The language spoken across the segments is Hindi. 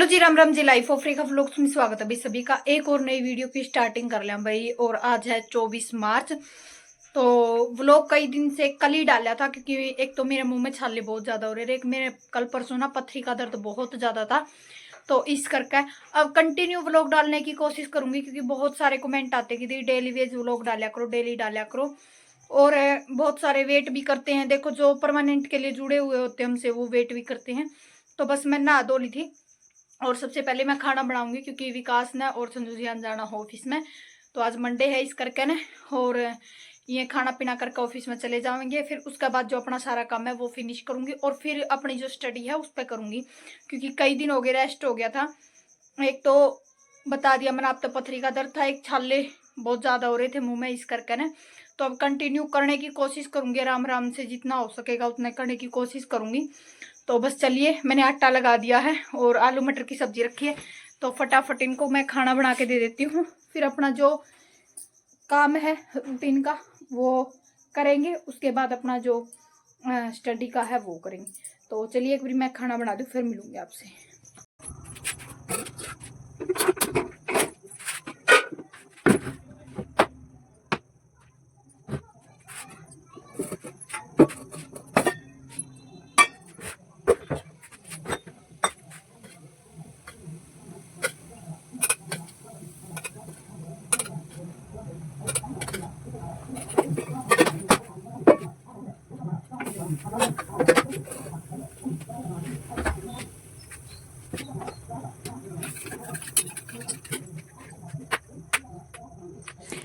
हेलो जी, राम राम जी। लाइफ ऑफ रेखा व्लॉग्स में स्वागत है भाई सभी का। एक और नई वीडियो की स्टार्टिंग कर लिया भाई। और आज है 24 मार्च। तो व्लॉग कई दिन से कल ही डाला था क्योंकि एक तो मेरे मुंह में छाले बहुत ज्यादा हो रहे थे, एक मेरे कल परसों ना पथरी का दर्द बहुत ज्यादा था। तो इस करके अब कंटिन्यू व्लॉग डालने की कोशिश करूंगी क्योंकि बहुत सारे कमेंट आते कि दी डेली वेज व्लॉग डाला करो, डेली डाला करो। और बहुत सारे वेट भी करते हैं, देखो जो परमानेंट के लिए जुड़े हुए होते हैं हमसे वो वेट भी करते हैं। तो बस मैं नहा धो ली थी और सबसे पहले मैं खाना बनाऊंगी क्योंकि विकास ने और संजू जी जाना हो ऑफिस में। तो आज मंडे है इस करके ना। और ये खाना पीना करके ऑफिस में चले जाएंगे। फिर उसके बाद जो अपना सारा काम है वो फिनिश करूंगी और फिर अपनी जो स्टडी है उस पर करूंगी क्योंकि कई दिन हो गए रेस्ट हो गया था। एक तो बता दिया मैंने, आप तो पथरी का दर्द था, एक छाले बहुत ज्यादा हो रहे थे मुंह में इस करके ना। तो अब कंटिन्यू करने की कोशिश करूंगी, आराम आराम से जितना हो सकेगा उतना करने की कोशिश करूंगी। तो बस चलिए, मैंने आटा लगा दिया है और आलू मटर की सब्जी रखी है। तो फटाफट इनको मैं खाना बना के दे देती हूँ, फिर अपना जो काम है रूटीन का वो करेंगे। उसके बाद अपना जो स्टडी का है वो करेंगे। तो चलिए एक बार मैं खाना बना दूँ फिर मिलूंगी आपसे।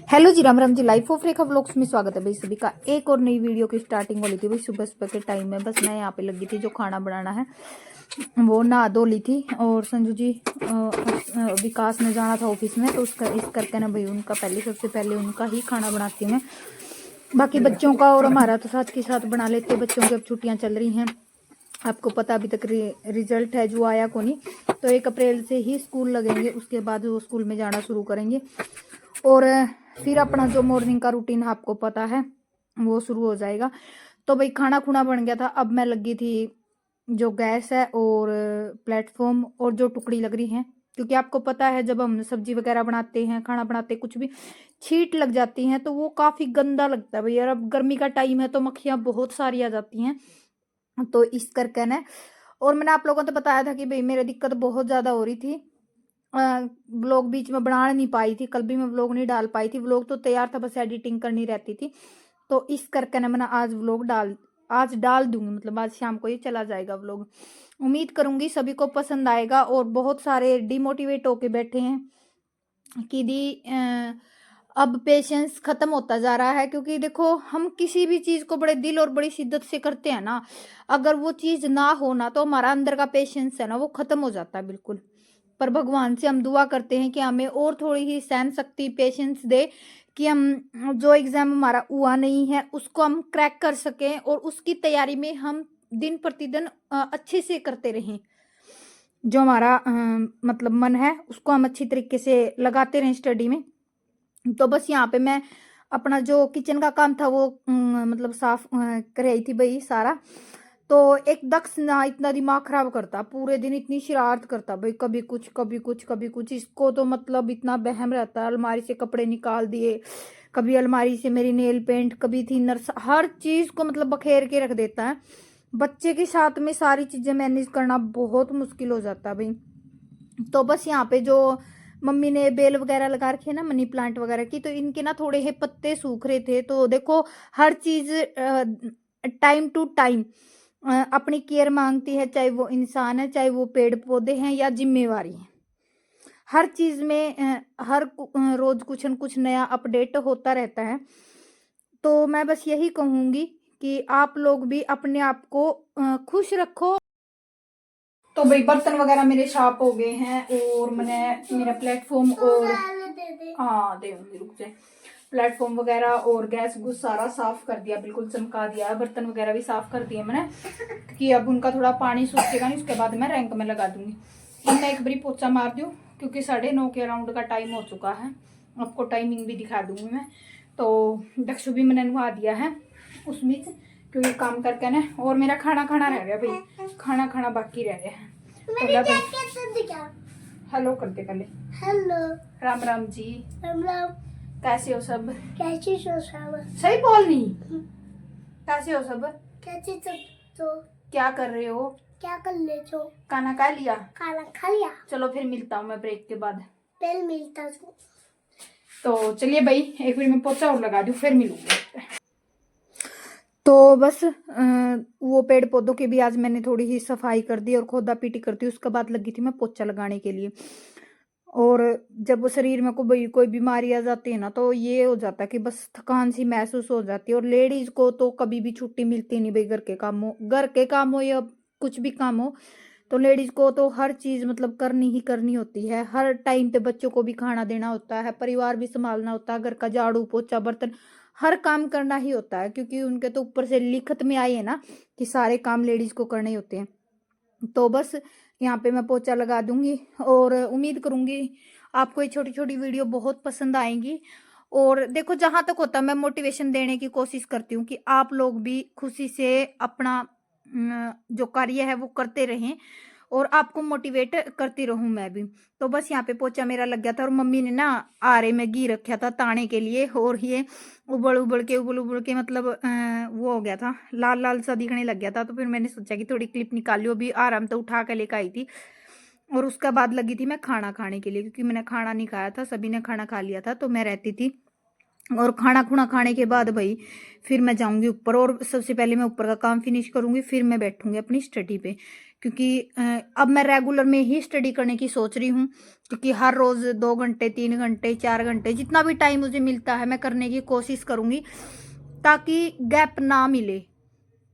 हेलो जी, राम राम जी। लाइफ ऑफ रेखा व्लॉग्स में स्वागत है भाई सभी का। एक और नई वीडियो की स्टार्टिंग वाली थी भाई। सुबह सुबह के टाइम में बस मैं यहाँ पे लगी थी जो खाना बनाना है वो नहा धो ली थी। और संजू जी विकास ने जाना था ऑफिस में तो उसका इस करके ना भाई उनका पहले सबसे पहले उनका ही खाना बनाती हूँ मैं। बाकी बच्चों का और हमारा तो साथ के साथ बना लेते। बच्चों की अब छुट्टियाँ चल रही हैं, आपको पता अभी तक रिजल्ट है जो आया को नहीं। तो 1 अप्रैल से ही स्कूल लगेंगे, उसके बाद वो स्कूल में जाना शुरू करेंगे। और फिर अपना जो मॉर्निंग का रूटीन आपको पता है वो शुरू हो जाएगा। तो भाई खाना खुना बन गया था, अब मैं लगी थी जो गैस है और प्लेटफॉर्म और जो टुकड़ी लग रही है क्योंकि आपको पता है जब हम सब्जी वगैरह बनाते हैं, खाना बनाते हैं, कुछ भी छींट लग जाती हैं तो वो काफी गंदा लगता है भाई। और अब गर्मी का टाइम है तो मक्खियां बहुत सारी आ जाती हैं। तो इस करके ना, और मैंने आप लोगों को तो बताया था कि भाई मेरी दिक्कत बहुत ज्यादा हो रही थी। व्लॉग बीच में बना नहीं पाई थी, कल भी मैं व्लॉग नहीं डाल पाई थी। व्लॉग तो तैयार था, बस एडिटिंग करनी रहती थी। तो इस करके ना मैंने आज डाल दूंगी, मतलब आज शाम को ये चला जाएगा व्लॉग। उम्मीद करूंगी सभी को पसंद आएगा। और बहुत सारे डिमोटिवेट होके बैठे हैं कि दी अब पेशेंस खत्म होता जा रहा है क्योंकि देखो हम किसी भी चीज को बड़े दिल और बड़ी शिद्दत से करते हैं ना, अगर वो चीज ना हो ना तो हमारा अंदर का पेशेंस है ना वो खत्म हो जाता है बिल्कुल। पर भगवान से हम दुआ करते हैं कि हमें और थोड़ी ही सहन शक्ति पेशेंस दे कि हम जो एग्जाम हमारा हुआ नहीं है उसको हम क्रैक कर सकें और उसकी तैयारी में हम दिन प्रतिदिन अच्छे से करते रहें। जो हमारा मतलब मन है उसको हम अच्छी तरीके से लगाते रहें स्टडी में। तो बस यहाँ पे मैं अपना जो किचन का काम था वो मतलब साफ कर रही थी भाई सारा। तो एक दक्ष ना इतना दिमाग खराब करता, पूरे दिन इतनी शरारत करता भाई, कभी कुछ कभी कुछ कभी कुछ। इसको तो मतलब इतना बहम रहता है, अलमारी से कपड़े निकाल दिए, कभी अलमारी से मेरी नेल पेंट, कभी थिनर, हर चीज को मतलब बखेर के रख देता है। बच्चे के साथ में सारी चीजें मैनेज करना बहुत मुश्किल हो जाता है भाई। तो बस यहाँ पे जो मम्मी ने बेल वगैरह लगा रखी है ना, मनी प्लांट वगैरह की, तो इनके ना थोड़े ही पत्ते सूख रहे थे। तो देखो हर चीज टाइम टू टाइम अपनी केयर मांगती है, चाहे वो इंसान है, चाहे वो पेड़ पौधे हैं या जिम्मेवारी है। हर चीज में रोज कुछ न कुछ नया अपडेट होता रहता है। तो मैं बस यही कहूंगी कि आप लोग भी अपने आप को खुश रखो। तो भाई बर्तन वगैरह मेरे साफ हो गए हैं और मैंने मेरा प्लेटफॉर्म और हाँ दूंगी, रुक जाए। प्लेटफॉर्म वगैरह और गैस गुस सारा साफ कर दिया, बिल्कुल चमका दिया है। बर्तन वगैरह भी साफ कर दिए मैंने क्योंकि अब उनका थोड़ा पानी सूखेगा नहीं, उसके बाद मैं रैंक में लगा दूंगी। अब मैं एक बारी पोछा मार दूं क्योंकि 9:30 के अराउंड का टाइम हो चुका है। आपको टाइमिंग भी दिखा दूंगी मैं। तो दक्षु भी मैंने नहा दिया है उसमें क्योंकि काम करके ना। और मेरा खाना रह गया भाई, खाना बाकी रह गया है। हेलो करते पहले। हेलो। राम राम जी। राम राम। कैसे हो सब? कैसे हो सब? सही बोलनी। कैसे हो सब? कैसे सब? तो क्या कर रहे हो? क्या कर ले हो? खाना खा लिया? खाना खा लिया। चलो फिर मिलता हूँ मैं ब्रेक के बाद। फिर मिलता हूँ। तो चलिए भाई, एक मिनट में पोछा और लगा दूँ, फिर मिलूंगी। तो बस वो पेड़ पौधों की भी आज मैंने थोड़ी ही सफाई कर दी और खोदा पीटी कर दी। उसके बाद लगी थी मैं पोछा लगाने के लिए। और जब वो शरीर में कोई बीमारी आ जाती है ना, तो ये हो जाता है कि बस थकान सी महसूस हो जाती है। और लेडीज को तो कभी भी छुट्टी मिलती नहीं भाई, घर के काम हो या कुछ भी काम हो, तो लेडीज को तो हर चीज मतलब करनी ही करनी होती है। हर टाइम पे बच्चों को भी खाना देना होता है, परिवार भी संभालना होता है, घर का झाड़ू पोछा बर्तन हर काम करना ही होता है, क्योंकि उनके तो ऊपर से लिखत में आई है ना कि सारे काम लेडीज को करने होते हैं। तो बस यहाँ पे मैं पोछा लगा दूंगी और उम्मीद करूंगी आपको ये छोटी छोटी वीडियो बहुत पसंद आएंगी। और देखो, जहां तक होता है मैं मोटिवेशन देने की कोशिश करती हूँ कि आप लोग भी खुशी से अपना जो कार्य है वो करते रहें और आपको मोटिवेट करती रहूं मैं भी। तो बस यहाँ पे पोछा मेरा लग गया था और मम्मी ने ना आरे में घी रखा था ताने के लिए, और ये उबल उबल के मतलब वो हो गया था, लाल लाल सा दिखने लग गया था। तो फिर मैंने सोचा कि थोड़ी क्लिप निकाल लो, अभी आराम तो उठा के लेकर आई थी। और उसके बाद लगी थी मैं खाना खाने के लिए, क्योंकि मैंने खाना नहीं खाया था, सभी ने खाना खा लिया था तो मैं रहती थी। और खाना खुना खाने के बाद भाई फिर मैं जाऊंगी ऊपर, और सबसे पहले मैं ऊपर का काम फिनिश करूंगी, फिर मैं बैठूंगी अपनी स्टडी पे। क्योंकि अब मैं रेगुलर में ही स्टडी करने की सोच रही हूँ, क्योंकि हर रोज 2 घंटे 3 घंटे 4 घंटे जितना भी टाइम मुझे मिलता है मैं करने की कोशिश करूंगी, ताकि गैप ना मिले।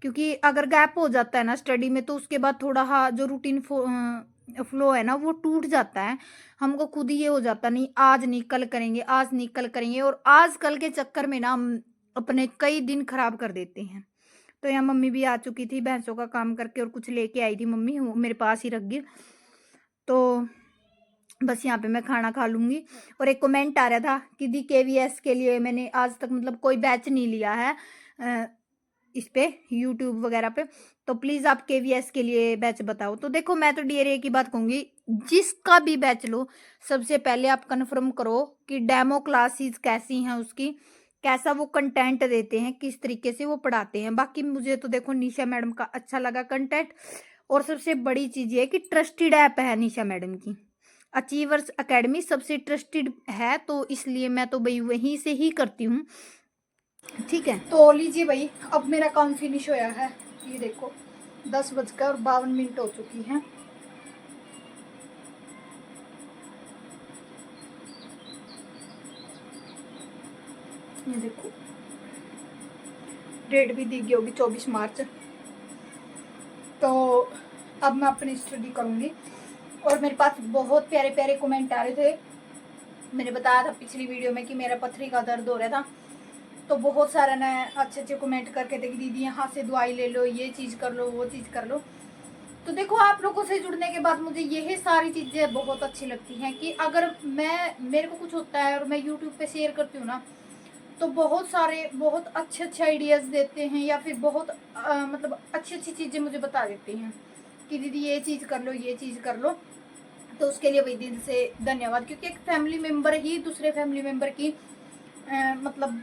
क्योंकि अगर गैप हो जाता है ना स्टडी में, तो उसके बाद थोड़ा जो रूटीन फ्लो है ना वो टूट जाता है। हमको खुद ही ये हो जाता, नहीं आज नहीं कल करेंगे, आज नहीं कल करेंगे, और आज कल के चक्कर में ना हम अपने कई दिन खराब कर देते हैं। तो यहाँ मम्मी भी आ चुकी थी भैंसों का काम करके, और कुछ लेके आई थी मम्मी, वो मेरे पास ही रख गई। तो बस यहाँ पे मैं खाना खा लूंगी। और एक कमेंट आ रहा था कि दी KVS के लिए मैंने आज तक मतलब कोई बैच नहीं लिया है इस पे यूट्यूब वगैरह पे, तो प्लीज आप KVS के लिए बैच बताओ। तो देखो, मैं तो DRA की बात कहूंगी, जिसका भी बैच लो सबसे पहले आप कंफर्म करो कि डेमो क्लासेस कैसी हैं उसकी, कैसा वो कंटेंट देते हैं, किस तरीके से वो पढ़ाते हैं। बाकी मुझे तो देखो निशा मैडम का अच्छा लगा कंटेंट, और सबसे बड़ी चीज ये कि ट्रस्टेड ऐप है निशा मैडम की। अचीवर्स एकेडमी सबसे ट्रस्टेड है, तो इसलिए मैं तो भाई वहीं से ही करती हूँ। ठीक है, तो लीजिए भाई, अब मेरा काम फिनिश होया है। ये देखो 10:52 हो चुकी हैं। ये देखो डेट भी दी गई होगी 24 मार्च। तो अब मैं अपनी स्टडी करूंगी। और मेरे पास बहुत प्यारे प्यारे कमेंट आ रहे थे। मैंने बताया था पिछली वीडियो में कि मेरा पथरी का दर्द हो रहा था, तो बहुत सारे ने अच्छे अच्छे कमेंट करके थे कि दीदी यहाँ से दवाई ले लो, ये चीज़ कर लो, वो चीज़ कर लो। तो देखो, आप लोगों से जुड़ने के बाद मुझे यही सारी चीज़ें बहुत अच्छी लगती हैं कि अगर मेरे को कुछ होता है और मैं यूट्यूब पे शेयर करती हूँ ना, तो बहुत सारे बहुत अच्छे अच्छे आइडियाज़ देते हैं, या फिर बहुत मतलब अच्छी अच्छी चीज़ें मुझे बता देते हैं कि दीदी ये चीज़ कर लो, ये चीज़ कर लो। तो उसके लिए भाई दिल से धन्यवाद, क्योंकि एक फैमिली मेम्बर ही दूसरे फैमिली मेम्बर की मतलब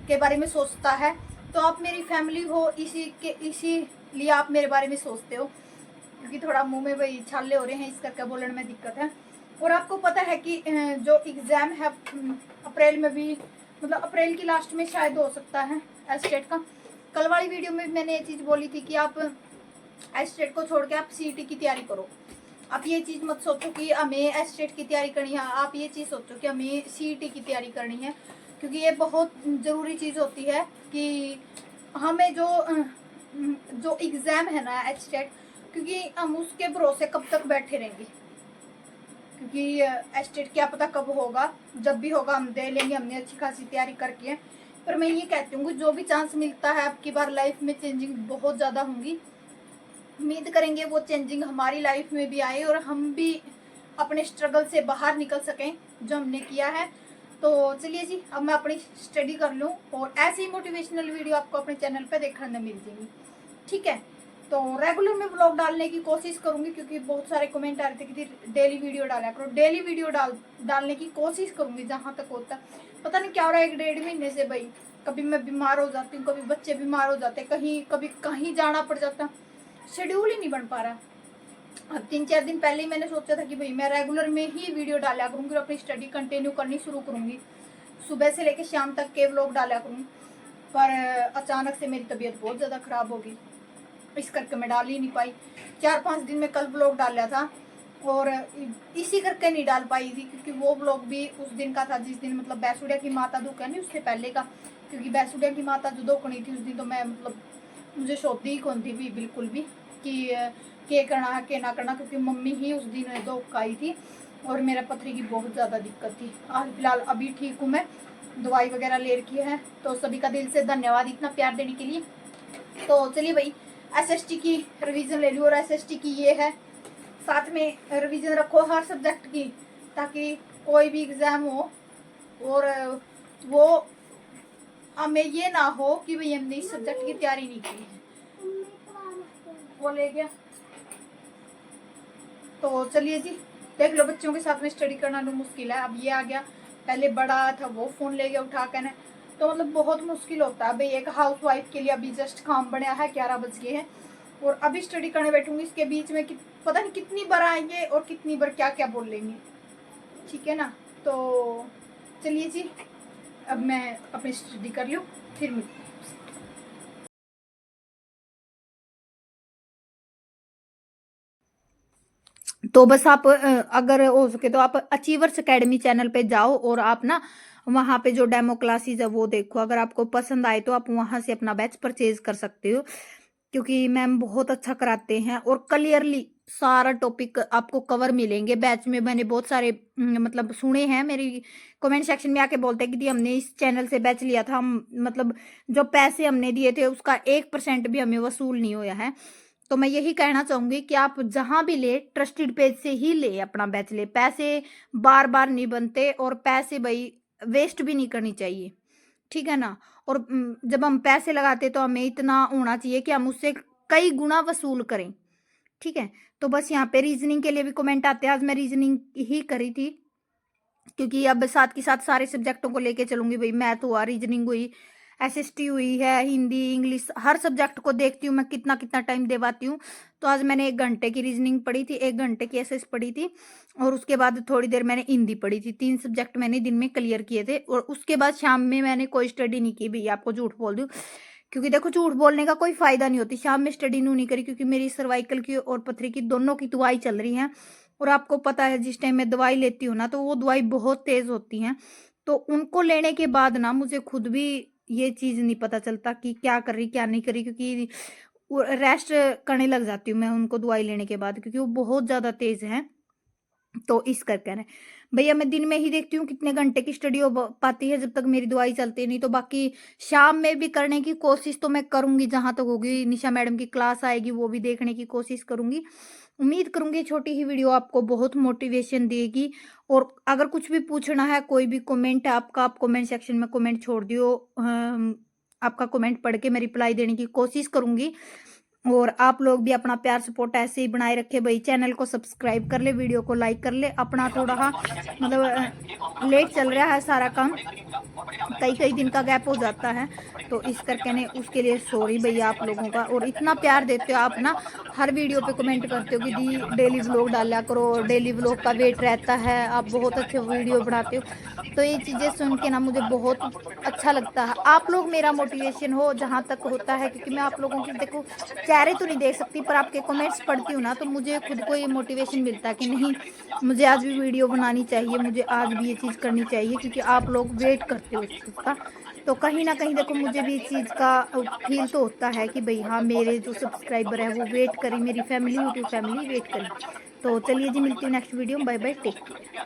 के बारे में सोचता है। तो आप मेरी फैमिली हो, इसीलिए आप मेरे बारे में सोचते हो। क्योंकि थोड़ा मुंह में वही छाले हो रहे हैं, इस करके बोलने में दिक्कत है। और आपको पता है कि जो एग्ज़ाम है अप्रैल में भी, मतलब अप्रैल की लास्ट में शायद हो सकता है एस्टेट का। कल वाली वीडियो में मैंने ये चीज़ बोली थी कि आप एस्टेट को छोड़ के आप CET की तैयारी करो। आप ये चीज़ मत सोचो कि हमें एस्टेट की तैयारी करनी है, आप ये चीज़ सोचो कि हमें CET की तैयारी करनी है। क्योंकि ये बहुत ज़रूरी चीज़ होती है कि हमें जो एग्ज़ाम है ना एस्टेट, क्योंकि हम उसके भरोसे कब तक बैठे रहेंगे। क्योंकि एस्टेट क्या पता कब होगा, जब भी होगा हम दे लेंगे, हमने अच्छी खासी तैयारी करके। पर मैं ये कहती हूँ कि जो भी चांस मिलता है आपकी बार लाइफ में चेंजिंग बहुत ज़्यादा होंगी। उम्मीद करेंगे वो चेंजिंग हमारी लाइफ में भी आए और हम भी अपने स्ट्रगल से बाहर निकल सकें जो हमने किया है। तो चलिए जी, अब मैं अपनी स्टडी कर लूँ, और ऐसी ही मोटिवेशनल वीडियो आपको अपने चैनल पे देखने मिल जाएंगी। ठीक है, तो रेगुलर में व्लॉग डालने की कोशिश करूंगी, क्योंकि बहुत सारे कमेंट आ रहे थे कि डेली वीडियो डाला करो। डेली वीडियो डालने की कोशिश करूंगी जहां तक होता है। पता नहीं क्या हो रहा है 1-1.5 महीने से भाई, कभी मैं बीमार हो जाती हूँ, कभी बच्चे बीमार हो जाते, कभी कहीं जाना पड़ जाता, शेड्यूल ही नहीं बन पा रहा। अब 3-4 दिन पहले ही मैंने सोचा था कि भाई मैं रेगुलर में ही वीडियो डाला करूंगी और अपनी स्टडी कंटिन्यू करनी शुरू करूंगी, सुबह से लेकर शाम तक के व्लॉग डाला करूंगी। पर अचानक से मेरी तबीयत बहुत ज़्यादा ख़राब हो गई, इस करके मैं डाल ही नहीं पाई। 4-5 दिन में कल व्लॉग डाला था और इसी करके नहीं डाल पाई थी, क्योंकि वो व्लॉग भी उस दिन का था जिस दिन मतलब बैसुडिया की माता दुख है नहीं, उससे पहले का। क्योंकि बैसुडिया की माता जो दुखनी थी उस दिन तो मैं मतलब मुझे सोती ही कौन थी भी बिल्कुल भी कि के करना है के ना करना, क्योंकि मम्मी ही उस दिन दुख आई थी और मेरा पथरी की बहुत ज़्यादा दिक्कत थी। आज फिलहाल अभी ठीक हूँ मैं, दवाई वगैरह ले रखी है। तो सभी का दिल से धन्यवाद इतना प्यार देने के लिए। तो चलिए भाई एसएसटी की रिवीजन ले लूँ, और एसएसटी की ये है, साथ में रिवीजन रखो हर सब्जेक्ट की, ताकि कोई भी एग्ज़ाम हो और वो हमें ये ना हो कि भाई हमने इस सब्जेक्ट की तैयारी नहीं की है। वो ले गया। तो चलिए जी देख लो, बच्चों के साथ में स्टडी करना तो मुश्किल है। अब ये आ गया, पहले बड़ा था वो फ़ोन ले गया उठा कर, तो मतलब बहुत मुश्किल होता है भाई एक हाउस वाइफ के लिए। अभी जस्ट काम बढ़िया है, 11 बज गए हैं और अभी स्टडी करने बैठूंगी। इसके बीच में पता नहीं कितनी बार आएंगे और कितनी बार क्या क्या बोल लेंगे, ठीक है ना। तो चलिए जी अब मैं अपनी स्टडी कर लूँ, फिर मिलती हूँ। तो बस आप अगर हो सके तो आप अचीवर्स एकेडमी चैनल पे जाओ और आप ना वहाँ पे जो डेमो क्लासेस है वो देखो। अगर आपको पसंद आए तो आप वहाँ से अपना बैच परचेज कर सकते हो, क्योंकि मैम बहुत अच्छा कराते हैं और क्लियरली सारा टॉपिक आपको कवर मिलेंगे बैच में। मैंने बहुत सारे मतलब सुने हैं, मेरी कमेंट सेक्शन में आके बोलते हैं कि दी हमने इस चैनल से बैच लिया था, हम मतलब जो पैसे हमने दिए थे उसका 1% भी हमें वसूल नहीं हुआ है। तो मैं यही कहना चाहूंगी कि आप जहां भी ले ट्रस्टेड पेज से ही ले अपना बैच ले। पैसे बार बार नहीं बनते और पैसे भाई वेस्ट भी नहीं करनी चाहिए, ठीक है ना। और जब हम पैसे लगाते तो हमें इतना होना चाहिए कि हम उससे कई गुना वसूल करें, ठीक है। तो बस यहाँ पे रीजनिंग के लिए भी कमेंट आते हैं, आज मैं रीजनिंग ही करी थी, क्योंकि अब साथ के साथ सारे सब्जेक्टों को लेके चलूंगी भाई। मैथ हुआ, रीजनिंग हुई, एसएसटी हुई है, हिंदी इंग्लिश, हर सब्जेक्ट को देखती हूँ मैं कितना कितना टाइम देवाती हूँ। तो आज मैंने 1 घंटे की रीजनिंग पढ़ी थी, 1 घंटे की एसएस पढ़ी थी और उसके बाद थोड़ी देर मैंने हिंदी पढ़ी थी। 3 सब्जेक्ट मैंने दिन में क्लियर किए थे और उसके बाद शाम में मैंने कोई स्टडी नहीं की भैया, आपको झूठ बोल दूँ, क्योंकि देखो झूठ बोलने का कोई फायदा नहीं होती। शाम में स्टडी नहीं करी, क्योंकि मेरी सर्वाइकल की और पथरी की दोनों की दवाई चल रही है और आपको पता है जिस टाइम मैं दवाई लेती हूँ ना तो वो दवाई बहुत तेज होती है। तो उनको लेने के बाद ना मुझे खुद भी ये चीज नहीं पता चलता कि क्या कर रही क्या नहीं करी, क्योंकि रेस्ट करने लग जाती हूँ मैं उनको दवाई लेने के बाद, क्योंकि वो बहुत ज्यादा तेज है। तो इस करके ना भैया मैं दिन में ही देखती हूँ कितने घंटे की स्टडी हो पाती है, जब तक मेरी दवाई चलती नहीं। तो बाकी शाम में भी करने की कोशिश तो मैं करूंगी जहां तक होगी। निशा मैडम की क्लास आएगी वो भी देखने की कोशिश करूंगी। उम्मीद करूंगी छोटी ही वीडियो आपको बहुत मोटिवेशन देगी। और अगर कुछ भी पूछना है, कोई भी कमेंट है आपका, आप कमेंट सेक्शन में कमेंट छोड़ दियो। आपका कमेंट पढ़ के मैं रिप्लाई देने की कोशिश करूंगी। और आप लोग भी अपना प्यार सपोर्ट ऐसे ही बनाए रखे भाई। चैनल को सब्सक्राइब कर ले, वीडियो को लाइक कर ले। अपना थोड़ा मतलब लेट चल रहा है सारा काम, कई कई दिन का गैप हो जाता है, तो इस करके ने उसके लिए सॉरी भैया आप लोगों का। और इतना प्यार देते हो आप ना, हर वीडियो पे कमेंट करते हो कि दी डेली व्लॉग डाला करो, डेली व्लॉग का वेट रहता है, आप बहुत अच्छे वीडियो बनाते हो। तो ये चीज़ें सुन के ना मुझे बहुत अच्छा लगता है। आप लोग मेरा मोटिवेशन हो जहाँ तक होता है, क्योंकि मैं आप लोगों की देखो चेहरे तो नहीं देख सकती, पर आपके कमेंट्स पढ़ती हूँ ना तो मुझे खुद को ये मोटिवेशन मिलता है कि नहीं मुझे आज भी वीडियो बनानी चाहिए, मुझे आज भी ये चीज़ करनी चाहिए, क्योंकि आप लोग वेट करते हो इस चीज़ का। तो कहीं ना कहीं देखो मुझे भी इस चीज़ का फील तो होता है कि भाई हाँ मेरे जो सब्सक्राइबर है वो वेट करें, मेरी फैमिली यूट्यूब फैमिली वेट करें। तो चलिए जी मिलती हूँ नेक्स्ट वीडियो में, बाय बाय, टेक केयर।